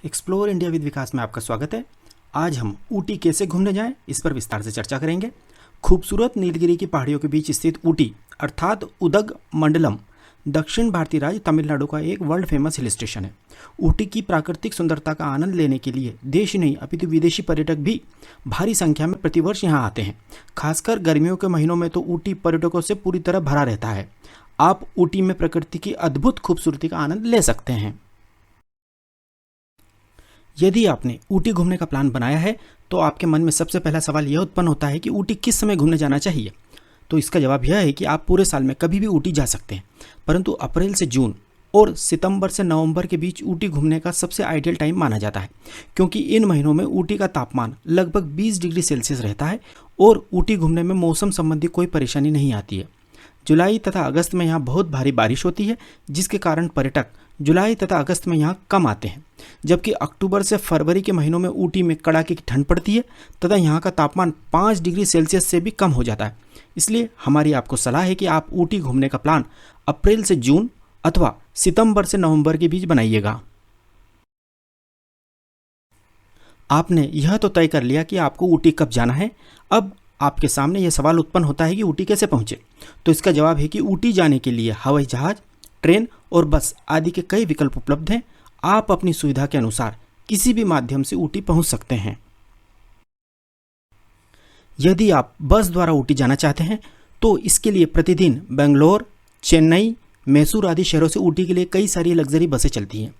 Explore India with विकास में आपका स्वागत है। आज हम ऊटी कैसे घूमने जाएं इस पर विस्तार से चर्चा करेंगे। खूबसूरत नीलगिरी की पहाड़ियों के बीच स्थित ऊटी अर्थात उदग मंडलम दक्षिण भारतीय राज्य तमिलनाडु का एक वर्ल्ड फेमस हिल स्टेशन है। ऊटी की प्राकृतिक सुंदरता का आनंद लेने के लिए देश ही नहीं अपितु विदेशी पर्यटक भी भारी संख्या में प्रतिवर्ष यहाँ आते हैं। खासकर गर्मियों के महीनों में तो ऊटी पर्यटकों से पूरी तरह भरा रहता है। आप ऊटी में प्रकृति की अद्भुत खूबसूरती का आनंद ले सकते हैं। यदि आपने ऊटी घूमने का प्लान बनाया है तो आपके मन में सबसे पहला सवाल यह उत्पन्न होता है कि ऊटी किस समय घूमने जाना चाहिए। तो इसका जवाब यह है कि आप पूरे साल में कभी भी ऊटी जा सकते हैं, परंतु अप्रैल से जून और सितंबर से नवंबर के बीच ऊटी घूमने का सबसे आइडियल टाइम माना जाता है, क्योंकि इन महीनों में ऊटी का तापमान लगभग 20 डिग्री सेल्सियस रहता है और ऊटी घूमने में मौसम संबंधी कोई परेशानी नहीं आती है। जुलाई तथा अगस्त में यहाँ बहुत भारी बारिश होती है, जिसके कारण पर्यटक जुलाई तथा अगस्त में यहाँ कम आते हैं, जबकि अक्टूबर से फरवरी के महीनों में ऊटी में कड़ाके की ठंड पड़ती है तथा यहाँ का तापमान 5 डिग्री सेल्सियस से भी कम हो जाता है। इसलिए हमारी आपको सलाह है कि आप ऊटी घूमने का प्लान अप्रैल से जून अथवा सितंबर से नवंबर के बीच बनाइएगा। आपने यह तो तय कर लिया कि आपको ऊटी कब जाना है। अब आपके सामने यह सवाल उत्पन्न होता है कि ऊटी कैसे पहुंचे। तो इसका जवाब है कि ऊटी जाने के लिए हवाई जहाज, ट्रेन और बस आदि के कई विकल्प उपलब्ध हैं। आप अपनी सुविधा के अनुसार किसी भी माध्यम से ऊटी पहुंच सकते हैं। यदि आप बस द्वारा ऊटी जाना चाहते हैं तो इसके लिए प्रतिदिन बेंगलोर, चेन्नई, मैसूर आदि शहरों से ऊटी के लिए कई सारी लग्जरी बसें चलती हैं।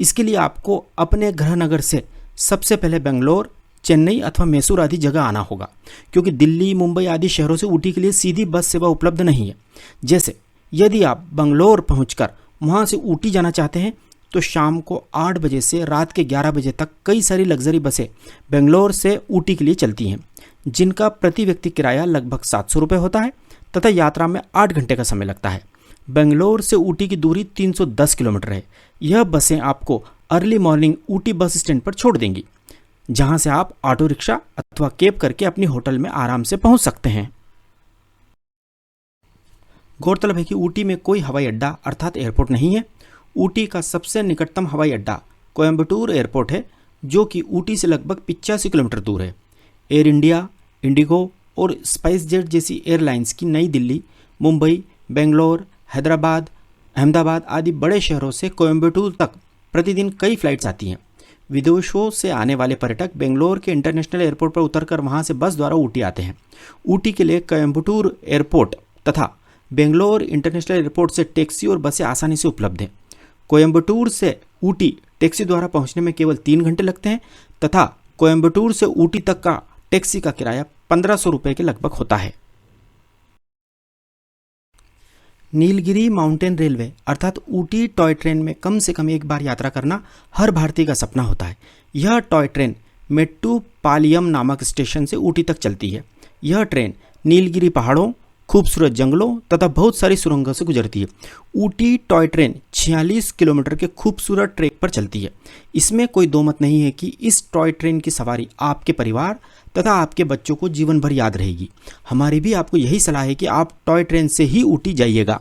इसके लिए आपको अपने गृह नगर से सबसे पहले बेंगलोर, चेन्नई अथवा मैसूर आदि जगह आना होगा, क्योंकि दिल्ली, मुंबई आदि शहरों से ऊटी के लिए सीधी बस सेवा उपलब्ध नहीं है। जैसे यदि आप बंगलोर पहुंचकर वहां से ऊटी जाना चाहते हैं तो शाम को 8 बजे से रात के 11 बजे तक कई सारी लग्जरी बसें बेंगलोर से ऊटी के लिए चलती हैं, जिनका प्रति व्यक्ति किराया लगभग 700 रुपये होता है तथा यात्रा में 8 घंटे का समय लगता है। बेंगलोर से ऊटी की दूरी 310 किलोमीटर है। यह बसें आपको early morning Ooty bus stand पर छोड़ देंगी, जहां से आप ऑटो रिक्शा अथवा कैब करके अपनी होटल में आराम से पहुंच सकते हैं। गौरतलब है कि ऊटी में कोई हवाई अड्डा अर्थात एयरपोर्ट नहीं है। ऊटी का सबसे निकटतम हवाई अड्डा कोयम्बटूर एयरपोर्ट है, जो कि ऊटी से लगभग 85 किलोमीटर दूर है। एयर इंडिया, इंडिगो और स्पाइस जेट जैसी एयरलाइंस की नई दिल्ली, मुंबई, बेंगलोर, हैदराबाद, अहमदाबाद आदि बड़े शहरों से कोयम्बटूर तक प्रतिदिन कई फ्लाइट्स आती हैं। विदेशों से आने वाले पर्यटक बेंगलोर के इंटरनेशनल एयरपोर्ट पर उतरकर वहां से बस द्वारा ऊटी आते हैं। ऊटी के लिए कोयम्बटूर एयरपोर्ट तथा बेंगलोर इंटरनेशनल एयरपोर्ट से टैक्सी और बसें आसानी से उपलब्ध हैं। कोयम्बटूर से ऊटी टैक्सी द्वारा पहुंचने में केवल 3 घंटे लगते हैं तथा कोयम्बटूर से ऊटी तक का टैक्सी का किराया 1500 रुपये के लगभग होता है। नीलगिरी माउंटेन रेलवे अर्थात ऊटी टॉय ट्रेन में कम से कम एक बार यात्रा करना हर भारतीय का सपना होता है। यह टॉय ट्रेन मेट्टुपालियम नामक स्टेशन से ऊटी तक चलती है। यह ट्रेन नीलगिरी पहाड़ों, खूबसूरत जंगलों तथा बहुत सारी सुरंगों से गुजरती है। ऊटी टॉय ट्रेन 46 किलोमीटर के खूबसूरत ट्रैक पर चलती है। इसमें कोई दो मत नहीं है कि इस टॉय ट्रेन की सवारी आपके परिवार तथा आपके बच्चों को जीवन भर याद रहेगी। हमारी भी आपको यही सलाह है कि आप टॉय ट्रेन से ही ऊटी जाइएगा।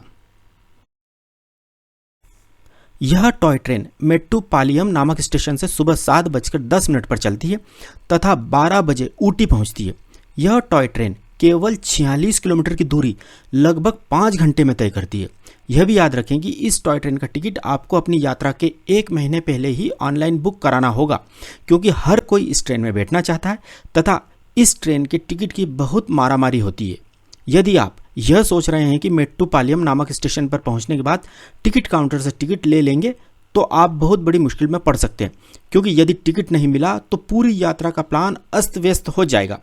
यह टॉय ट्रेन मेट्टुपालियम नामक स्टेशन से सुबह 7:10 पर चलती है तथा 12 बजे ऊटी पहुंचती है। यह टॉय ट्रेन केवल 46 किलोमीटर की दूरी लगभग 5 घंटे में तय करती है। यह भी याद रखें कि इस टॉय ट्रेन का टिकट आपको अपनी यात्रा के 1 महीने पहले ही ऑनलाइन बुक कराना होगा, क्योंकि हर कोई इस ट्रेन में बैठना चाहता है तथा इस ट्रेन के टिकट की बहुत मारामारी होती है। यदि आप यह सोच रहे हैं कि मेट्टुपालियम नामक स्टेशन पर पहुंचने के बाद टिकट काउंटर से टिकट ले लेंगे तो आप बहुत बड़ी मुश्किल में पड़ सकते हैं, क्योंकि यदि टिकट नहीं मिला तो पूरी यात्रा का प्लान अस्त व्यस्त हो जाएगा।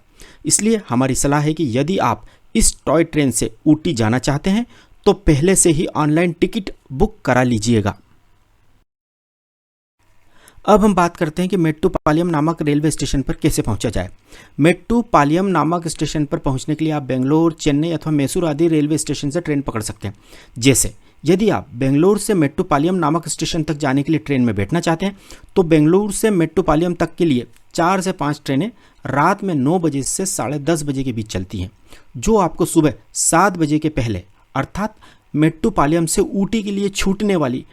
इसलिए हमारी सलाह है कि यदि आप इस टॉय ट्रेन से ऊटी जाना चाहते हैं तो पहले से ही ऑनलाइन टिकट बुक करा लीजिएगा। अब हम बात करते हैं कि मेट्टुपालियम नामक रेलवे स्टेशन पर कैसे पहुंचा जाए। मेट्टुपालियम नामक स्टेशन पर पहुंचने के लिए आप बेंगलोर, चेन्नई अथवा मैसूर आदि रेलवे स्टेशन से ट्रेन पकड़ सकते हैं। जैसे यदि आप बेंगलोर से मेट्टुपालियम नामक स्टेशन तक जाने के लिए ट्रेन में बैठना चाहते हैं तो बेंगलुरु से मेट्टुपालियम तक के लिए 4 से 5 ट्रेनें रात में 9 बजे से 10:30 बजे के बीच चलती हैं, जो आपको सुबह 7 बजे के पहले अर्थात मेट्टुपालियम से ऊटी के लिए छूटने वाली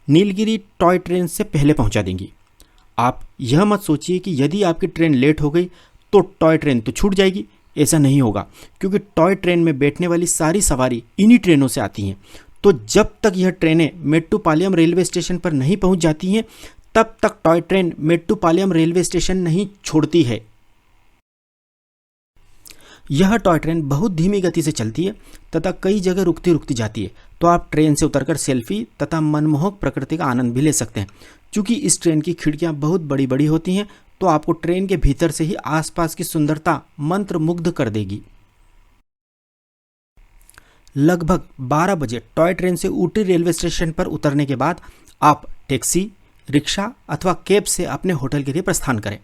नीलगिरी टॉय ट्रेन से पहले पहुंचा देंगी। आप यह मत सोचिए कि यदि आपकी ट्रेन लेट हो गई तो टॉय ट्रेन तो छूट जाएगी। ऐसा नहीं होगा, क्योंकि टॉय ट्रेन में बैठने वाली सारी सवारी इन्हीं ट्रेनों से आती हैं। तो जब तक यह ट्रेनें मेट्टुपालयम रेलवे स्टेशन पर नहीं पहुंच जाती हैं, तब तक toy train Mettupalayam railway station नहीं छोड़ती है। यह टॉय ट्रेन बहुत धीमी गति से चलती है तथा कई जगह रुकती रुकती जाती है, तो आप ट्रेन से उतरकर सेल्फी तथा मनमोहक प्रकृति का आनंद भी ले सकते हैं। चूँकि इस ट्रेन की खिड़कियाँ बहुत बड़ी बड़ी होती हैं, तो आपको ट्रेन के भीतर से ही आसपास की सुंदरता मंत्रमुग्ध कर देगी। लगभग 12 बजे टॉय ट्रेन से ऊटी रेलवे स्टेशन पर उतरने के बाद आप टैक्सी, रिक्शा अथवा कैब से अपने होटल के लिए प्रस्थान करें।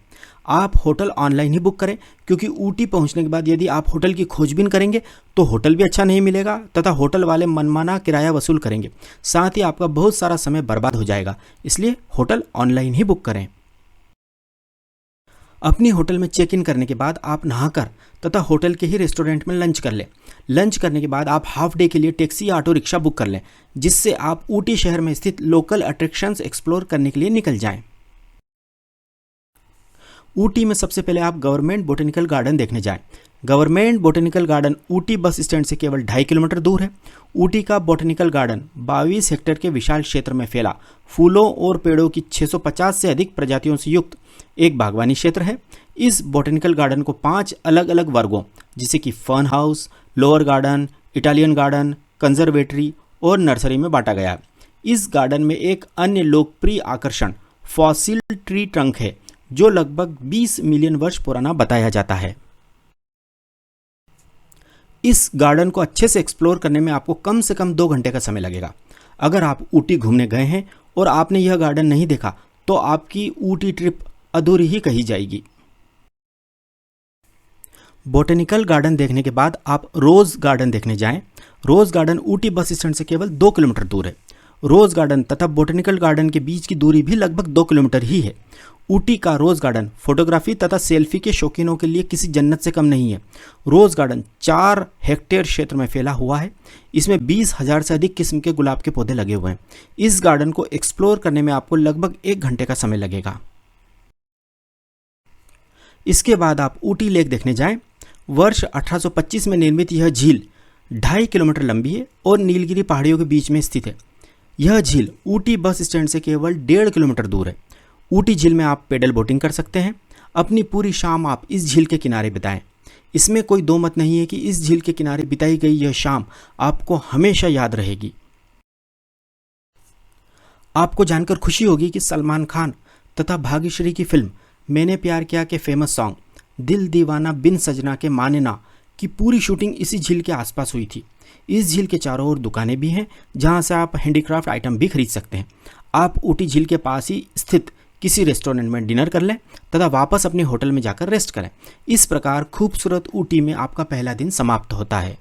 आप होटल ऑनलाइन ही बुक करें, क्योंकि ऊटी पहुंचने के बाद यदि आप होटल की खोजबीन करेंगे तो होटल भी अच्छा नहीं मिलेगा तथा होटल वाले मनमाना किराया वसूल करेंगे। साथ ही आपका बहुत सारा समय बर्बाद हो जाएगा। इसलिए होटल ऑनलाइन ही बुक करें। अपनी होटल में चेक इन करने के बाद आप नहाकर तथा होटल के ही रेस्टोरेंट में लंच कर लें। लंच करने के बाद आप हाफ डे के लिए टैक्सी या ऑटो रिक्शा बुक कर लें, जिससे आप ऊटी शहर में स्थित लोकल अट्रैक्शंस एक्सप्लोर करने के लिए निकल जाएं। ऊटी में सबसे पहले आप गवर्नमेंट बोटेनिकल गार्डन देखने जाएं। Government botanical garden Ooty bus stand से केवल 2.5 किलोमीटर दूर है। ऊटी का बोटेनिकल गार्डन 22 हेक्टेयर के विशाल क्षेत्र में फैला फूलों और पेड़ों की 650 से अधिक प्रजातियों से युक्त एक बागवानी क्षेत्र है। इस बोटेनिकल गार्डन को 5 अलग अलग वर्गों, जैसे कि fun house, lower garden, Italian garden, conservatory और नर्सरी में बांटा गया है। इस गार्डन में एक अन्य लोकप्रिय आकर्षण फॉसिल ट्री ट्रंक है, जो लगभग 20 मिलियन वर्ष पुराना बताया जाता है। इस गार्डन को अच्छे से एक्सप्लोर करने में आपको कम से कम 2 घंटे का समय लगेगा। अगर आप ऊटी घूमने गए हैं और आपने यह गार्डन नहीं देखा, तो आपकी ऊटी ट्रिप अधूरी ही कही जाएगी। बोटेनिकल गार्डन देखने के बाद आप रोज गार्डन देखने जाएं। रोज गार्डन ऊटी बस स्टैंड से केवल 2 किलोमीटर दूर है। रोज गार्डन तथा बोटेनिकल गार्डन के बीच की दूरी भी लगभग 2 किलोमीटर ही है। ऊटी का रोज गार्डन फोटोग्राफी तथा सेल्फी के शौकीनों के लिए किसी जन्नत से कम नहीं है। रोज गार्डन 4 हेक्टेयर क्षेत्र में फैला हुआ है। इसमें 20,000 से अधिक किस्म के गुलाब के पौधे लगे हुए हैं। इस गार्डन को एक्सप्लोर करने में आपको लगभग 1 घंटे का समय लगेगा। इसके बाद आप ऊटी लेक देखने जाएं। वर्ष 1825 में निर्मित यह झील 2.5 किलोमीटर लंबी है और नीलगिरी पहाड़ियों के बीच में स्थित है। यह झील ऊटी बस स्टैंड से केवल 1.5 किलोमीटर दूर है। ऊटी झील में आप पेडल बोटिंग कर सकते हैं। अपनी पूरी शाम आप इस झील के किनारे बिताएं। इसमें कोई दो मत नहीं है कि इस झील के किनारे बिताई गई यह शाम आपको हमेशा याद रहेगी। आपको जानकर खुशी होगी कि सलमान खान तथा भाग्यश्री की फिल्म मैंने प्यार किया के फेमस सॉन्ग दिल दीवाना बिन सजना के माने ना की पूरी शूटिंग इसी झील के आसपास हुई थी। इस झील के चारों ओर दुकानें भी हैं, जहां से आप हैंडीक्राफ्ट आइटम भी खरीद सकते हैं। आप ऊटी झील के पास ही स्थित किसी रेस्टोरेंट में डिनर कर लें तथा वापस अपने होटल में जाकर रेस्ट करें। इस प्रकार खूबसूरत ऊटी में आपका पहला दिन समाप्त होता है।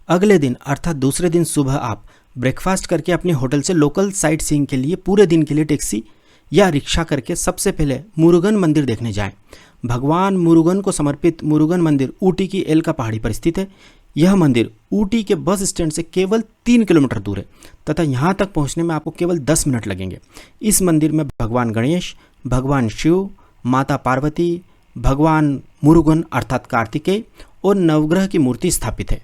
अगले दिन अर्थात दूसरे दिन सुबह आप ब्रेकफास्ट करके अपने होटल से लोकल साइट सीइंग के लिए पूरे दिन के लिए टैक्सी या रिक्शा करके सबसे पहले मुरुगन मंदिर देखने जाएं। भगवान मुरुगन को समर्पित मुरुगन मंदिर ऊटी की एलका पहाड़ी पर स्थित है। यह मंदिर ऊटी के बस स्टैंड से केवल 3 किलोमीटर दूर है तथा यहाँ तक पहुँचने में आपको केवल 10 मिनट लगेंगे। इस मंदिर में भगवान गणेश, भगवान शिव, माता पार्वती, भगवान मुरुगन अर्थात कार्तिकेय और नवग्रह की मूर्ति स्थापित है।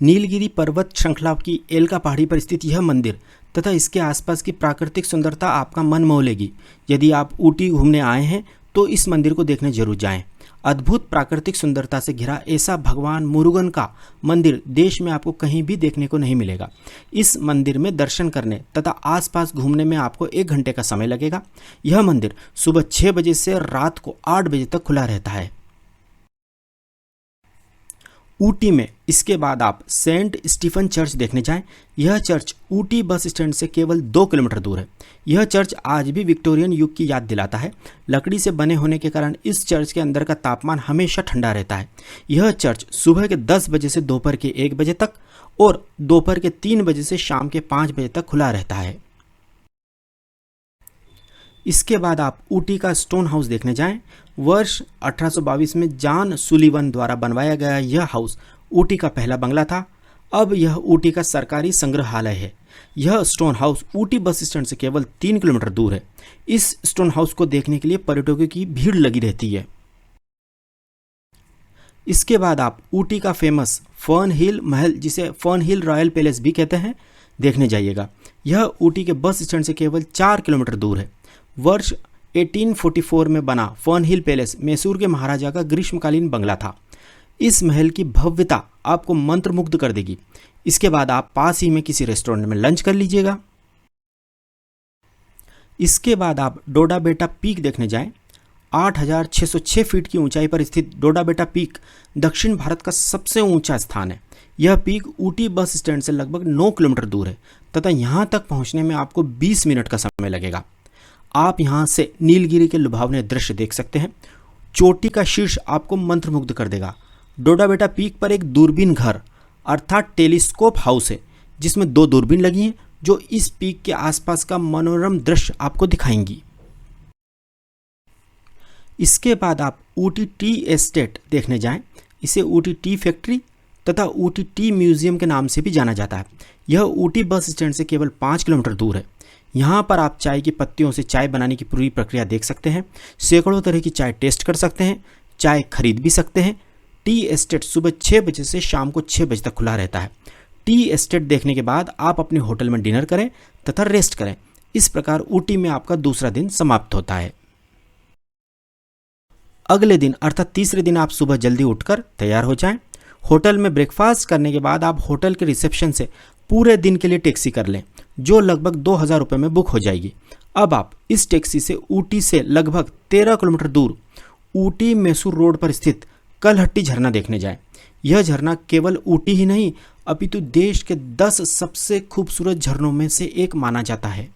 नीलगिरी पर्वत श्रृंखला की एलका पहाड़ी पर स्थित यह मंदिर तथा इसके आसपास की प्राकृतिक सुंदरता आपका मन मोह लेगी। यदि आप ऊटी घूमने आए हैं तो इस मंदिर को देखने जरूर जाएं। अद्भुत प्राकृतिक सुंदरता से घिरा ऐसा भगवान मुरुगन का मंदिर देश में आपको कहीं भी देखने को नहीं मिलेगा। इस मंदिर में दर्शन करने तथा आसपास घूमने में आपको 1 घंटे का समय लगेगा। यह मंदिर सुबह 6 बजे से रात को 8 बजे तक खुला रहता है। ऊटी में इसके बाद आप सेंट स्टीफन चर्च देखने जाएं। यह चर्च ऊटी बस स्टैंड से केवल 2 किलोमीटर दूर है। यह चर्च आज भी विक्टोरियन युग की याद दिलाता है। लकड़ी से बने होने के कारण इस चर्च के अंदर का तापमान हमेशा ठंडा रहता है। यह चर्च सुबह के 10 बजे से दोपहर के 1 बजे तक और दोपहर के 3 बजे से शाम के 5 बजे तक खुला रहता है। इसके बाद आप ऊटी का स्टोन हाउस देखने जाएं। वर्ष 1822 में जॉन सुलिवन द्वारा बनवाया गया यह हाउस ऊटी का पहला बंगला था। अब यह ऊटी का सरकारी संग्रहालय है। यह stone house Ooty bus stand से केवल 3 किलोमीटर दूर है। इस स्टोन हाउस को देखने के लिए पर्यटकों की भीड़ लगी रहती है। इसके बाद आप ऊटी का फेमस फर्न हिल महल, जिसे फर्न हिल रॉयल पैलेस भी कहते हैं, देखने जाइएगा। यह ऊटी के बस स्टैंड से केवल 4 किलोमीटर दूर है। वर्ष 1844 में बना फर्न हिल पैलेस मैसूर के महाराजा का ग्रीष्मकालीन बंगला था। इस महल की भव्यता आपको मंत्रमुग्ध कर देगी। इसके बाद आप पास ही में किसी रेस्टोरेंट में लंच कर लीजिएगा। इसके बाद आप डोडा बेटा पीक देखने जाएं। 8,606 फीट की ऊंचाई पर स्थित डोडा बेटा पीक दक्षिण भारत का सबसे ऊंचा स्थान है। यह पीक ऊटी बस स्टैंड से लगभग 9 किलोमीटर दूर है तथा यहाँ तक पहुँचने में आपको 20 मिनट का समय लगेगा। आप यहाँ से नीलगिरी के लुभावने दृश्य देख सकते हैं। चोटी का शीर्ष आपको मंत्रमुग्ध कर देगा। डोडा बेटा पीक पर एक दूरबीन घर अर्थात टेलीस्कोप हाउस है, जिसमें 2 दूरबीन लगी हैं जो इस पीक के आसपास का मनोरम दृश्य आपको दिखाएंगी। इसके बाद आप ऊटी टी एस्टेट देखने जाएं। इसे ऊटी टी फैक्ट्री तथा ऊटी टी म्यूजियम के नाम से भी जाना जाता है। यह ऊटी बस स्टैंड से केवल 5 किलोमीटर दूर है। यहाँ पर आप चाय की पत्तियों से चाय बनाने की पूरी प्रक्रिया देख सकते हैं। सैकड़ों तरह की चाय टेस्ट कर सकते हैं, चाय खरीद भी सकते हैं। टी एस्टेट सुबह 6 बजे से शाम को 6 बजे तक खुला रहता है। टी एस्टेट देखने के बाद आप अपने होटल में डिनर करें तथा रेस्ट करें। इस प्रकार ऊटी में आपका दूसरा दिन समाप्त होता है। अगले दिन अर्थात तीसरे दिन आप सुबह जल्दी उठकर तैयार हो जाएं। होटल में ब्रेकफास्ट करने के बाद आप होटल के रिसेप्शन से पूरे दिन के लिए टैक्सी कर लें, जो लगभग 2,000 रुपये में बुक हो जाएगी। अब आप इस टैक्सी से ऊटी से लगभग 13 किलोमीटर दूर ऊटी मैसूर रोड पर स्थित कलहट्टी झरना देखने जाएं। यह झरना केवल ऊटी ही नहीं अपितु देश के 10 सबसे खूबसूरत झरनों में से एक माना जाता है।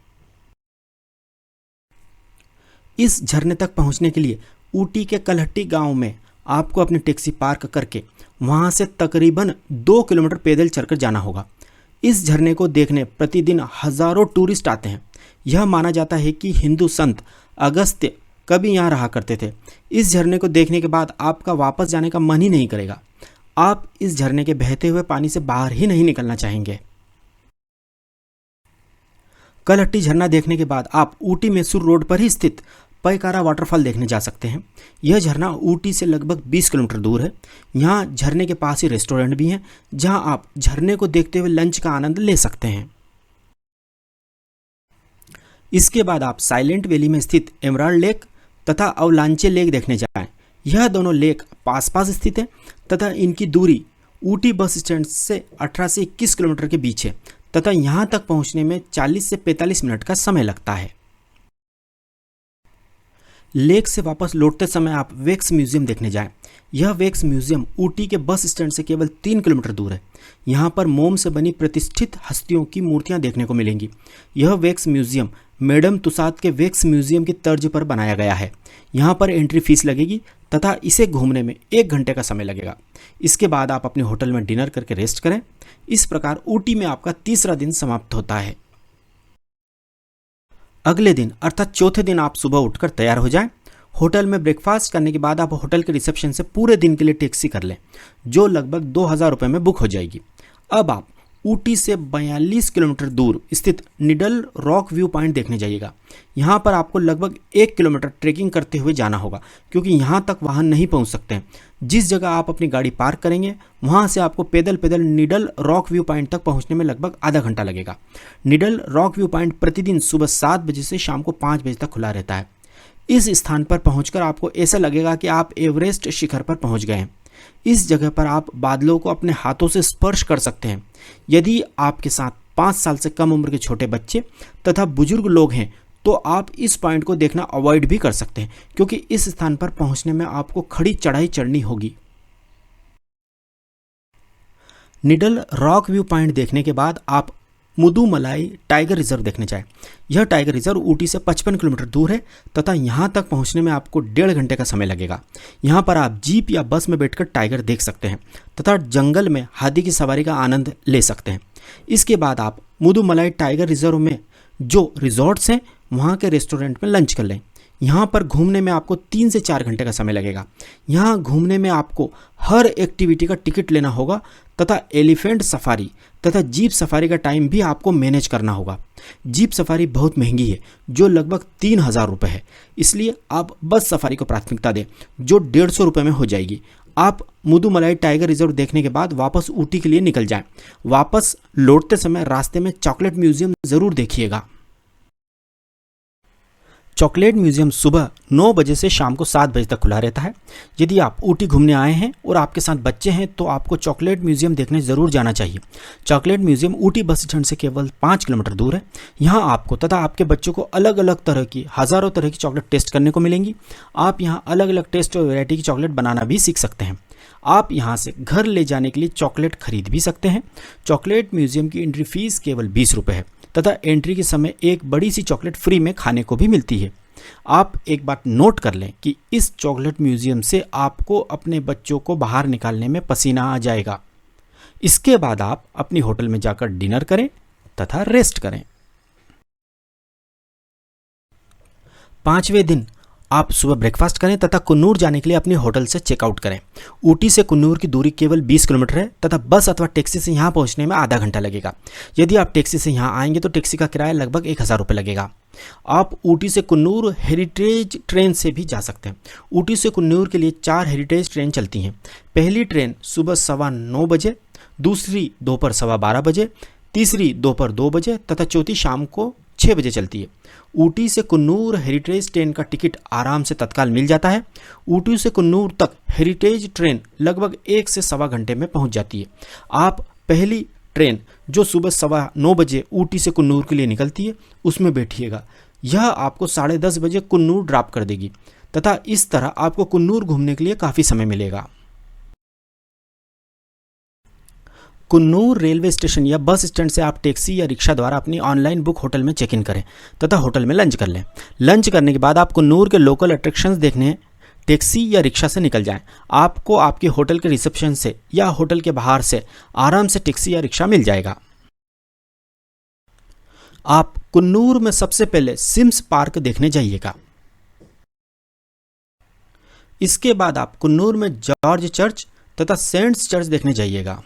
इस झरने तक पहुंचने के लिए ऊटी के कलहट्टी गांव में आपको अपनी टैक्सी पार्क करके वहां से तकरीबन 2 किलोमीटर पैदल चलकर जाना होगा। इस झरने को देखने प्रतिदिन हजारों टूरिस्ट आते हैं। यह माना जाता है कि हिंदू संत अगस्त्य कभी यहाँ रहा करते थे। इस झरने को देखने के बाद आपका वापस जाने का मन ही नहीं करेगा। आप इस झरने के बहते हुए पानी से बाहर ही नहीं निकलना चाहेंगे। कलहट्टी झरना देखने के बाद आप ऊटी मैसूर रोड पर ही स्थित पैकारा वाटरफॉल देखने जा सकते हैं। यह झरना ऊटी से लगभग 20 किलोमीटर दूर है। यहाँ झरने के पास ही रेस्टोरेंट भी हैं, जहाँ आप झरने को देखते हुए लंच का आनंद ले सकते हैं। इसके बाद आप साइलेंट वैली में स्थित एमराल्ड लेक तथा अवलांचे लेक देखने जाएं। यह दोनों लेक पास पास स्थित हैं तथा इनकी दूरी ऊटी बस स्टैंड से 18 से 21 किलोमीटर के बीच है तथा यहाँ तक पहुँचने में 40 से 45 मिनट का समय लगता है। लेक से वापस लौटते समय आप वैक्स म्यूजियम देखने जाएं। यह वैक्स म्यूजियम ऊटी के बस स्टैंड से केवल 3 किलोमीटर दूर है। यहाँ पर मोम से बनी प्रतिष्ठित हस्तियों की मूर्तियाँ देखने को मिलेंगी। यह वैक्स म्यूजियम मैडम तुसाद के वैक्स म्यूजियम की तर्ज पर बनाया गया है। यहाँ पर एंट्री फीस लगेगी तथा इसे घूमने में 1 घंटे का समय लगेगा। इसके बाद आप अपने होटल में डिनर करके रेस्ट करें। इस प्रकार ऊटी में आपका तीसरा दिन समाप्त होता है। अगले दिन अर्थात चौथे दिन आप सुबह उठकर तैयार हो जाएं। होटल में ब्रेकफास्ट करने के बाद आप होटल के रिसेप्शन से पूरे दिन के लिए टैक्सी कर लें, जो लगभग 2,000 रुपये में बुक हो जाएगी। अब आप ऊटी से 42 किलोमीटर दूर स्थित निडल रॉक व्यू पॉइंट देखने जाइएगा। यहाँ पर आपको लगभग 1 किलोमीटर ट्रेकिंग करते हुए जाना होगा, क्योंकि यहाँ तक वाहन नहीं पहुँच सकते हैं। जिस जगह आप अपनी गाड़ी पार्क करेंगे वहाँ से आपको पैदल पैदल निडल रॉक व्यू पॉइंट तक पहुँचने में लगभग आधा घंटा लगेगा। निडल रॉक व्यू पॉइंट प्रतिदिन सुबह 7 बजे से शाम को 5 बजे तक खुला रहता है। इस स्थान पर पहुंचकर आपको ऐसा लगेगा कि आप एवरेस्ट शिखर पर पहुंच गए हैं। इस जगह पर आप बादलों को अपने हाथों से स्पर्श कर सकते हैं। यदि आपके साथ 5 साल से कम उम्र के छोटे बच्चे तथा बुजुर्ग लोग हैं तो आप इस पॉइंट को देखना अवॉइड भी कर सकते हैं, क्योंकि इस स्थान पर पहुंचने में आपको खड़ी चढ़ाई चढ़नी होगी। निडल रॉक व्यू पॉइंट देखने के बाद आप मुदुमलाई टाइगर रिजर्व देखने जाएं। यह टाइगर रिजर्व ऊटी से 55 किलोमीटर दूर है तथा यहाँ तक पहुँचने में आपको 1.5 घंटे का समय लगेगा। यहाँ पर आप जीप या बस में बैठकर टाइगर देख सकते हैं तथा जंगल में हाथी की सवारी का आनंद ले सकते हैं। इसके बाद आप मुदुमलाई टाइगर रिजर्व में जो रिजॉर्ट्स हैं वहाँ के रेस्टोरेंट में लंच कर लें। यहाँ पर घूमने में आपको 3 से 4 घंटे का समय लगेगा। यहाँ घूमने में आपको हर एक्टिविटी का टिकट लेना होगा तथा एलिफेंट सफारी तथा जीप सफारी का टाइम भी आपको मैनेज करना होगा। जीप सफारी बहुत महंगी है, जो लगभग 3,000 रुपये है, इसलिए आप बस सफारी को प्राथमिकता दें, जो 150 रुपये में हो जाएगी। आप मुदुमलाई टाइगर रिजर्व देखने के बाद वापस ऊटी के लिए निकल जाएं। वापस लौटते समय रास्ते में चॉकलेट म्यूजियम ज़रूर देखिएगा। चॉकलेट म्यूजियम सुबह 9 बजे से शाम को 7 बजे तक खुला रहता है। यदि आप ऊटी घूमने आए हैं और आपके साथ बच्चे हैं तो आपको चॉकलेट म्यूजियम देखने ज़रूर जाना चाहिए। Chocolate museum Ooty bus stand से केवल 5 किलोमीटर दूर है। यहाँ आपको तथा आपके बच्चों को अलग अलग तरह की हज़ारों तरह की चॉकलेट टेस्ट करने को मिलेंगी। आप यहाँ अलग अलग टेस्ट और वैरायटी की चॉकलेट बनाना भी सीख सकते हैं। आप यहाँ से घर ले जाने के लिए चॉकलेट खरीद भी सकते हैं। चॉकलेट म्यूजियम की एंट्री फीस केवल 20 रुपये है तथा एंट्री के समय एक बड़ी सी चॉकलेट फ्री में खाने को भी मिलती है। आप एक बात नोट कर लें कि इस चॉकलेट म्यूजियम से आपको अपने बच्चों को बाहर निकालने में पसीना आ जाएगा। इसके बाद आप अपनी होटल में जाकर डिनर करें तथा रेस्ट करें। 5वें दिन आप सुबह ब्रेकफास्ट करें तथा कुन्नूर जाने के लिए अपने होटल से चेकआउट करें। ऊटी से कुन्नूर की दूरी केवल 20 किलोमीटर है तथा बस अथवा टैक्सी से यहाँ पहुँचने में आधा घंटा लगेगा। यदि आप टैक्सी से यहाँ आएंगे तो टैक्सी का किराया लगभग 1,000 रुपये लगेगा। आप ऊटी से कुन्नूर हेरिटेज ट्रेन से भी जा सकते हैं। ऊटी से कुन्नूर के लिए 4 हेरिटेज ट्रेन चलती हैं। पहली ट्रेन सुबह 9:15 बजे, दूसरी दोपहर 12:15 बजे, तीसरी दोपहर 2 बजे तथा चौथी शाम को 6 बजे चलती है। ऊटी से कुन्नूर हेरिटेज ट्रेन का टिकट आराम से तत्काल मिल जाता है। ऊटी से कुन्नूर तक हेरिटेज ट्रेन लगभग 1 से सवा घंटे में पहुंच जाती है। आप पहली ट्रेन जो सुबह 9:15 बजे ऊटी से कुन्नूर के लिए निकलती है उसमें बैठिएगा। यह आपको 10:30 बजे कुन्नूर ड्रॉप कर देगी तथा इस तरह आपको कुन्नूर घूमने के लिए काफ़ी समय मिलेगा। कुन्नूर रेलवे स्टेशन या बस स्टैंड से आप टैक्सी या रिक्शा द्वारा अपनी ऑनलाइन बुक होटल में चेक इन करें तथा होटल में लंच कर लें। लंच करने के बाद आप कुन्नूर के लोकल अट्रैक्शंस देखने टैक्सी या रिक्शा से निकल जाएं। आपको आपके होटल के रिसेप्शन से या होटल के बाहर से आराम से टैक्सी या रिक्शा मिल जाएगा। आप कुन्नूर में सबसे पहले सिम्स पार्क देखने जाइएगा। इसके बाद आप कुन्नूर में जॉर्ज चर्च तथा सेंट्स चर्च देखने जाइएगा।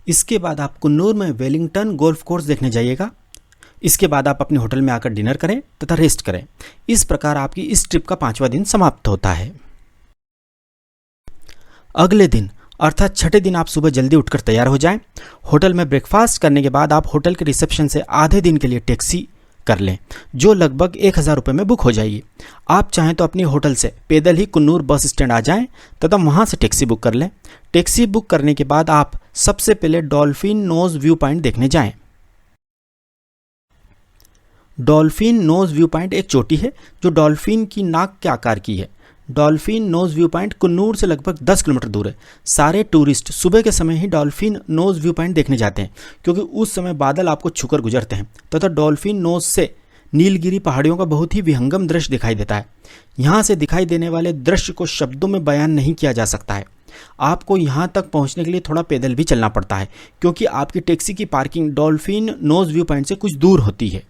इसके बाद आप कुन्नूर में वेलिंगटन गोल्फ कोर्स देखने जाइएगा। इसके बाद आप अपने होटल में आकर डिनर करें तथा रेस्ट करें। इस प्रकार आपकी इस ट्रिप का 5वां दिन समाप्त होता है। अगले दिन अर्थात 6ठे दिन आप सुबह जल्दी उठकर तैयार हो जाएं। होटल में ब्रेकफास्ट करने के बाद आप होटल के रिसेप्शन से आधे दिन के लिए टैक्सी कर लें, जो लगभग 1,000 रुपये में बुक हो जाएगी। आप चाहें तो अपने होटल से पैदल ही कुन्नूर बस स्टैंड आ जाएं तथा वहां से टैक्सी बुक कर लें। टैक्सी बुक करने के बाद आप सबसे पहले डॉल्फिन नोज व्यू पॉइंट देखने जाएं। डॉल्फिन नोज व्यू पॉइंट एक चोटी है जो डॉल्फिन की नाक के आकार की है। Dolphin nose view point Coonoor से लगभग 10 किलोमीटर दूर है। सारे टूरिस्ट सुबह के समय ही डॉल्फिन नोज व्यू पॉइंट देखने जाते हैं, क्योंकि उस समय बादल आपको छूकर गुजरते हैं तथा डॉल्फिन नोज से नीलगिरी पहाड़ियों का बहुत ही विहंगम दृश्य दिखाई देता है। यहाँ से दिखाई देने वाले दृश्य को शब्दों में बयान नहीं किया जा सकता है। आपको यहाँ तक पहुँचने के लिए थोड़ा पैदल भी चलना पड़ता है, क्योंकि आपकी टैक्सी की parking dolphin nose view point से कुछ दूर होती है।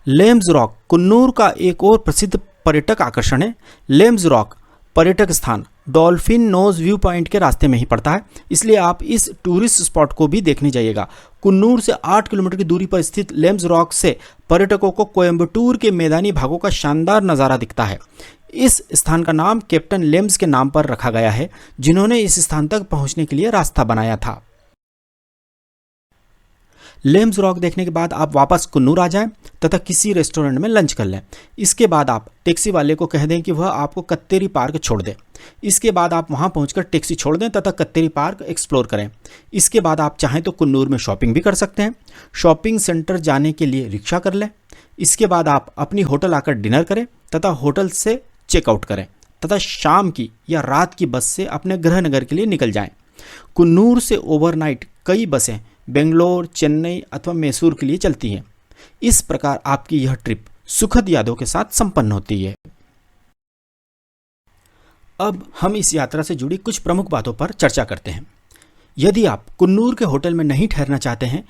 लेम्स रॉक कुन्नूर का एक और प्रसिद्ध पर्यटक आकर्षण है। लेम्स रॉक पर्यटक स्थान डॉल्फिन नोज व्यू पॉइंट के रास्ते में ही पड़ता है, इसलिए आप इस टूरिस्ट स्पॉट को भी देखने जाइएगा। कुन्नूर से 8 किलोमीटर की दूरी पर स्थित लेम्स रॉक से पर्यटकों को कोयम्बटूर के मैदानी भागों का शानदार नज़ारा दिखता है। इस स्थान का नाम कैप्टन लेम्स के नाम पर रखा गया है, जिन्होंने इस स्थान तक पहुंचने के लिए रास्ता बनाया था। लेम्स रॉक देखने के बाद आप वापस कुन्नूर आ जाएं तथा किसी रेस्टोरेंट में लंच कर लें। इसके बाद आप टैक्सी वाले को कह दें कि वह आपको कत्तेरी पार्क छोड़ दे। इसके बाद आप वहां पहुंचकर टैक्सी छोड़ दें तथा कत्तेरी पार्क एक्सप्लोर करें। इसके बाद आप चाहें तो कुन्नूर में शॉपिंग भी कर सकते हैं। शॉपिंग सेंटर जाने के लिए रिक्शा कर लें। इसके बाद आप अपनी होटल आकर डिनर करें तथा होटल से चेकआउट करें तथा शाम की या रात की बस से अपने गृह नगर के लिए निकल जाएं। कुन्नूर से ओवरनाइट कई बसें बेंगलोर, चेन्नई अथवा मैसूर के लिए चलती हैं। इस प्रकार आपकी यह ट्रिप सुखद यादों के साथ संपन्न होती है। अब हम इस यात्रा से जुड़ी कुछ प्रमुख बातों पर चर्चा करते हैं। यदि आप कुन्नूर के होटल में नहीं ठहरना चाहते हैं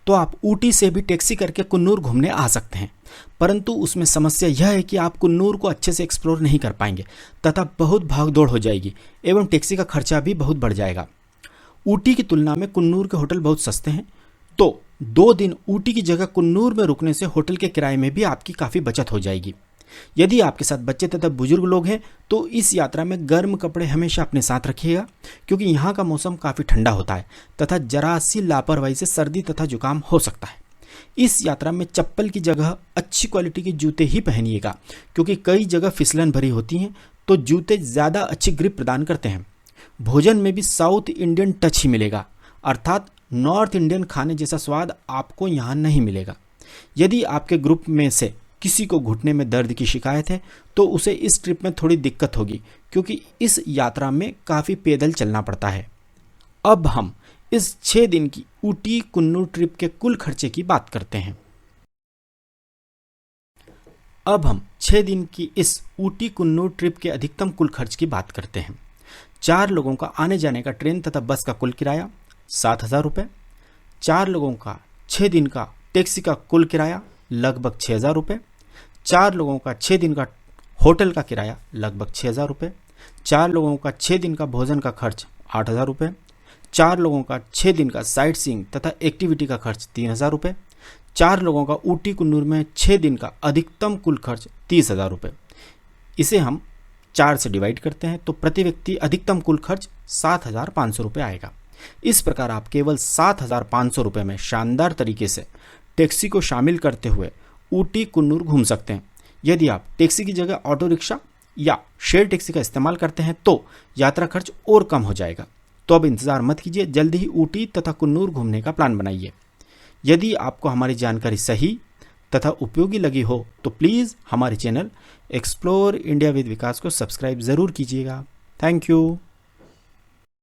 तो आप ऊटी से भी टैक्सी करके कुन्नूर घूमने आ सकते हैं, परंतु उसमें समस्या यह है कि आप कुन्नूर को अच्छे से एक्सप्लोर नहीं कर पाएंगे तथा बहुत भागदौड़ हो जाएगी एवं टैक्सी का खर्चा भी बहुत बढ़ जाएगा। ऊटी की तुलना में कुन्नूर के होटल बहुत सस्ते हैं, तो 2 दिन ऊटी की जगह कुन्नूर में रुकने से होटल के किराए में भी आपकी काफ़ी बचत हो जाएगी। यदि आपके साथ बच्चे तथा बुजुर्ग लोग हैं तो इस यात्रा में गर्म कपड़े हमेशा अपने साथ रखिएगा, क्योंकि यहाँ का मौसम काफ़ी ठंडा होता है तथा जरा सी लापरवाही से सर्दी तथा जुकाम हो सकता है। इस यात्रा में चप्पल की जगह अच्छी क्वालिटी के जूते ही पहनिएगा, क्योंकि कई जगह फिसलन भरी होती हैं तो जूते ज़्यादा अच्छी ग्रिप प्रदान करते हैं। भोजन में भी साउथ इंडियन टच ही मिलेगा, अर्थात नॉर्थ इंडियन खाने जैसा स्वाद आपको यहाँ नहीं मिलेगा। यदि आपके ग्रुप में से किसी को घुटने में दर्द की शिकायत है तो उसे इस ट्रिप में थोड़ी दिक्कत होगी, क्योंकि इस यात्रा में काफ़ी पैदल चलना पड़ता है। अब हम इस 6 दिन की ऊटी कुन्नूर ट्रिप के कुल खर्चे की बात करते हैं। अब हम 6 दिन की इस ऊटी कुन्नूर ट्रिप के अधिकतम कुल खर्च की बात करते हैं। 4 लोगों का आने जाने का ट्रेन तथा बस का कुल किराया 7,000 रुपये। 4 लोगों का 6 दिन का टैक्सी का कुल किराया लगभग 6,000 रुपये। 4 लोगों का 6 दिन का होटल का किराया लगभग 6,000 रुपये। 4 लोगों का 6 दिन का भोजन का खर्च 8,000 रुपये। 4 लोगों का 6 दिन का साइट सीइंग तथा एक्टिविटी का खर्च 3,000 रुपये। 4 लोगों का ऊटी कुन्नूर में 6 दिन का अधिकतम कुल खर्च 30,000 रुपये। इसे हम 4 से डिवाइड करते हैं तो प्रति व्यक्ति अधिकतम कुल खर्च 7,500 रुपये आएगा। इस प्रकार आप केवल 7,500 रुपये में शानदार तरीके से टैक्सी को शामिल करते हुए ऊटी कुन्नूर घूम सकते हैं। यदि आप टैक्सी की जगह ऑटो रिक्शा या शेयर टैक्सी का इस्तेमाल करते हैं तो यात्रा खर्च और कम हो जाएगा। तो अब इंतज़ार मत कीजिए, जल्दी ही ऊटी तथा कुन्नूर घूमने का प्लान बनाइए। यदि आपको हमारी जानकारी सही तथा उपयोगी लगी हो तो प्लीज़ हमारे चैनल एक्सप्लोर इंडिया विद विकास को सब्सक्राइब ज़रूर कीजिएगा। Thank you.